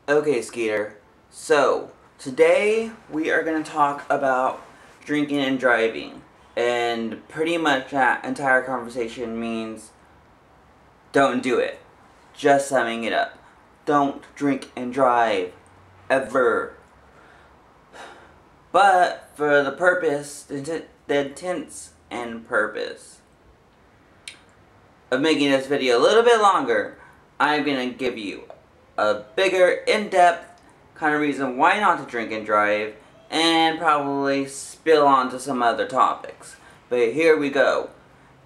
Okay, Skeeter. So, today we are going to talk about drinking and driving. And pretty much that entire conversation means don't do it. Just summing it up. Don't drink and drive. Ever. But, for the purpose, the intents and purpose of making this video a little bit longer, I'm going to give you a bigger, in-depth kind of reason why not to drink and drive, and probably spill onto some other topics. But here we go.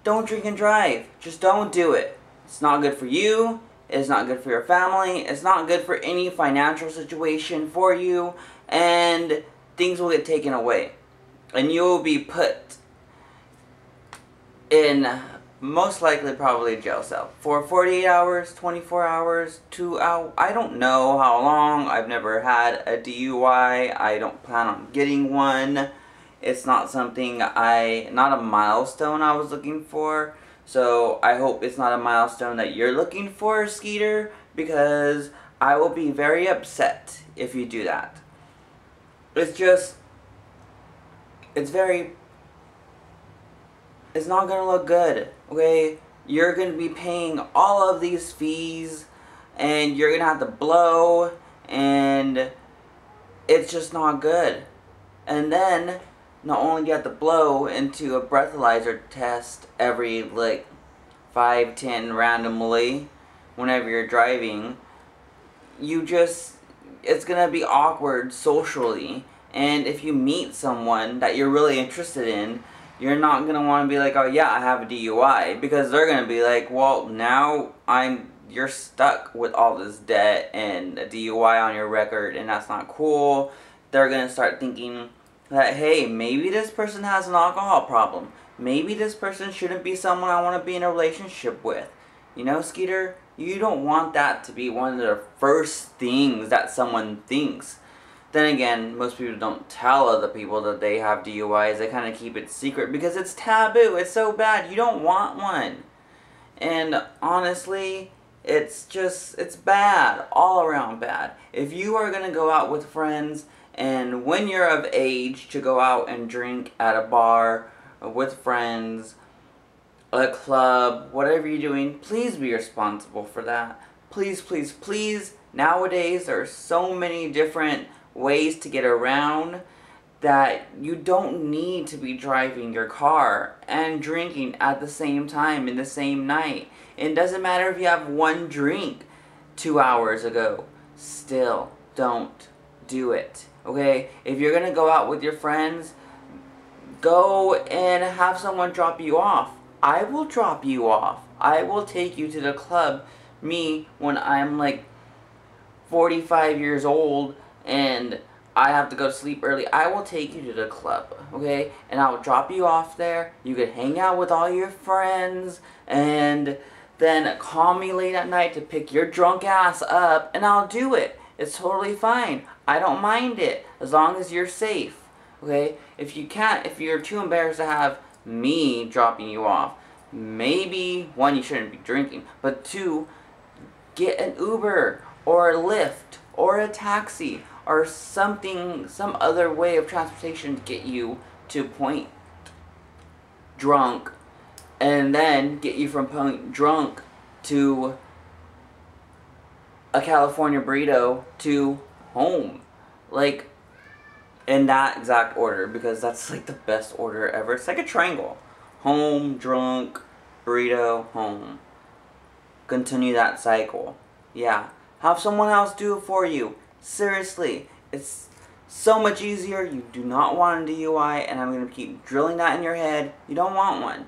Don't drink and drive. Just don't do it. It's not good for you. It's not good for your family. It's not good for any financial situation for you. And things will get taken away. And you will be put in most likely probably a jail cell for 48 hours, 24 hours, 2 hours. I don't know how long. I've never had a DUI. I don't plan on getting one. It's not something not a milestone I was looking for. So I hope it's not a milestone that you're looking for, Skeeter, because I will be very upset if you do that. It's not gonna look good, okay? You're gonna be paying all of these fees, and you're gonna have to blow, and it's just not good. And then, not only do you have to blow into a breathalyzer test every, 5, 10 randomly, whenever you're driving, it's gonna be awkward socially. And if you meet someone that you're really interested in, you're not going to want to be like, oh yeah, I have a DUI. Because they're going to be like, well, now you're stuck with all this debt and a DUI on your record, and that's not cool. They're going to start thinking that, hey, maybe this person has an alcohol problem. Maybe this person shouldn't be someone I want to be in a relationship with. You know, Skeeter, you don't want that to be one of the first things that someone thinks. Then again, most people don't tell other people that they have DUIs. They kind of keep it secret because it's taboo. It's so bad. You don't want one. And honestly, it's bad. All around bad. If you are going to go out with friends, and when you're of age to go out and drink at a bar with friends, a club, whatever you're doing, please be responsible for that. Please, please, please. Nowadays, there are so many different ways to get around that you don't need to be driving your car and drinking at the same time in the same night. It doesn't matter if you have one drink 2 hours ago. Still, don't do it. Okay? If you're gonna go out with your friends, go and have someone drop you off. I will drop you off. I will take you to the club. Me, when I'm 45 years old and I have to go to sleep early, I will take you to the club, okay? And I will drop you off there. You could hang out with all your friends, and then call me late at night to pick your drunk ass up, and I'll do it. It's totally fine. I don't mind it, as long as you're safe, okay? If you're too embarrassed to have me dropping you off, maybe, 1, you shouldn't be drinking, but 2, get an Uber, or a Lyft, or a taxi, or something, some other way of transportation to get you to point drunk, and then get you from point drunk to a California burrito to home. In that exact order, because that's the best order ever. It's like a triangle. Home, drunk, burrito, home. Continue that cycle. Yeah. Have someone else do it for you. Seriously, it's so much easier. You do not want a DUI, and I'm going to keep drilling that in your head. You don't want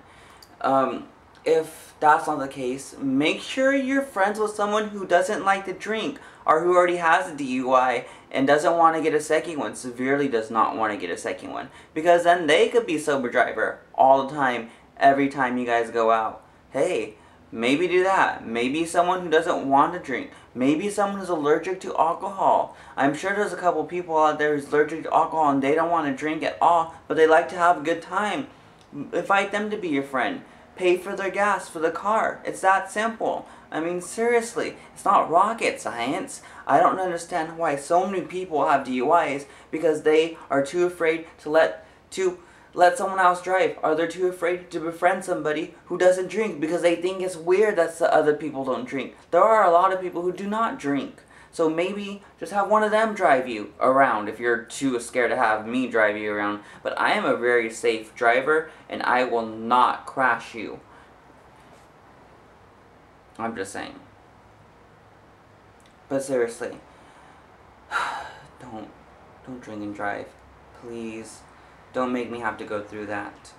one. If that's not the case, make sure you're friends with someone who doesn't like to drink, or who already has a DUI and doesn't want to get a second one, severely does not want to get a second one. Because then they could be sober driver all the time, every time you guys go out. Hey, maybe do that. Maybe someone who doesn't want to drink. Maybe someone who's allergic to alcohol. I'm sure there's a couple people out there who's allergic to alcohol and they don't want to drink at all, but they like to have a good time. Invite them to be your friend. pay for their gas for the car. It's that simple. I mean, seriously, it's not rocket science. I don't understand why so many people have DUIs, because they are too afraid to let someone else drive. Or they're too afraid to befriend somebody who doesn't drink because they think it's weird that the other people don't drink. There are a lot of people who do not drink. So maybe just have one of them drive you around if you're too scared to have me drive you around. But I am a very safe driver, and I will not crash you. I'm just saying. But seriously, don't drink and drive. Please, don't make me have to go through that.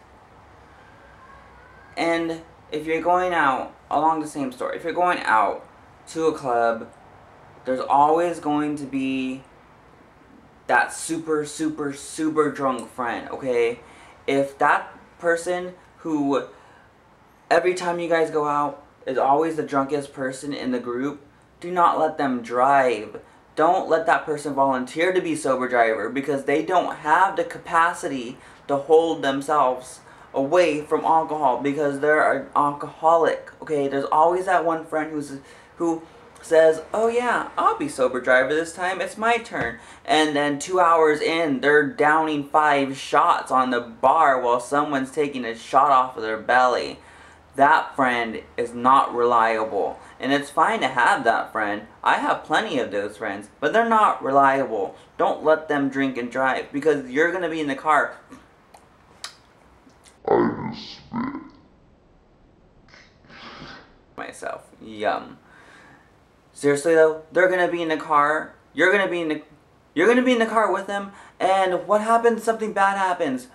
And if you're going out, along the same story, if you're going out to a club, there's always going to be that super drunk friend, okay? If that person who, every time you guys go out, is always the drunkest person in the group, do not let them drive. Don't let that person volunteer to be sober driver, because they don't have the capacity to hold themselves away from alcohol, because they're an alcoholic, okay? There's always that one friend who says, oh yeah, I'll be sober driver this time, it's my turn. And then 2 hours in, they're downing 5 shots on the bar while someone's taking a shot off of their belly. That friend is not reliable. And it's fine to have that friend. I have plenty of those friends, but they're not reliable. Don't let them drink and drive, because you're going to be in the car. I just spit. Myself. Yum. Seriously though, they're gonna be in the car. You're gonna be in the car with them, and what happens? Something bad happens.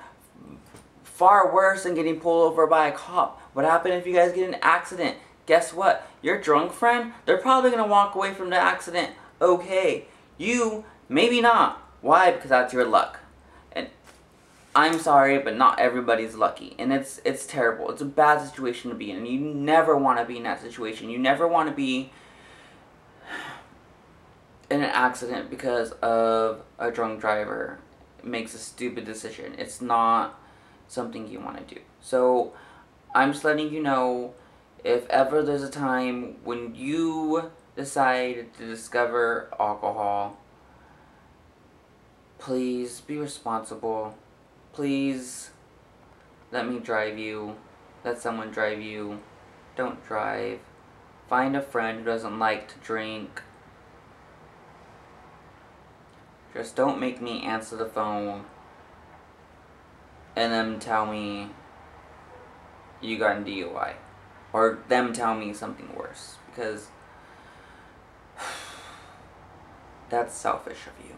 Far worse than getting pulled over by a cop. What happens if you guys get in an accident? Guess what? Your drunk friend, they're probably gonna walk away from the accident. Okay, you maybe not. Why? Because that's your luck. And I'm sorry, but not everybody's lucky, and it's terrible. It's a bad situation to be in, and you never want to be in that situation. You never want to be in an accident because of a drunk driver makes a stupid decision. It's not something you want to do. So I'm just letting you know, if ever there's a time when you decide to discover alcohol, please be responsible. Please let me drive you. Let someone drive you. Don't drive. Find a friend who doesn't like to drink. Just don't make me answer the phone and then tell me you got a DUI. Or them tell me something worse. Because that's selfish of you.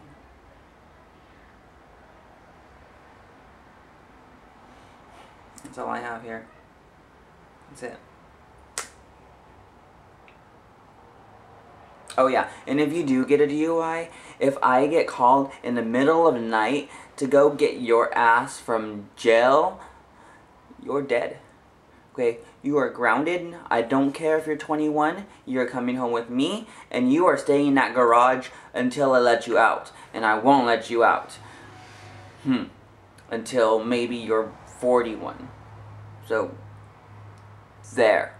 That's all I have here. That's it. Oh yeah, and if you do get a DUI, if I get called in the middle of the night to go get your ass from jail, you're dead. Okay, you are grounded. I don't care if you're 21, you're coming home with me, and you are staying in that garage until I let you out. And I won't let you out. Until maybe you're 41. So, there.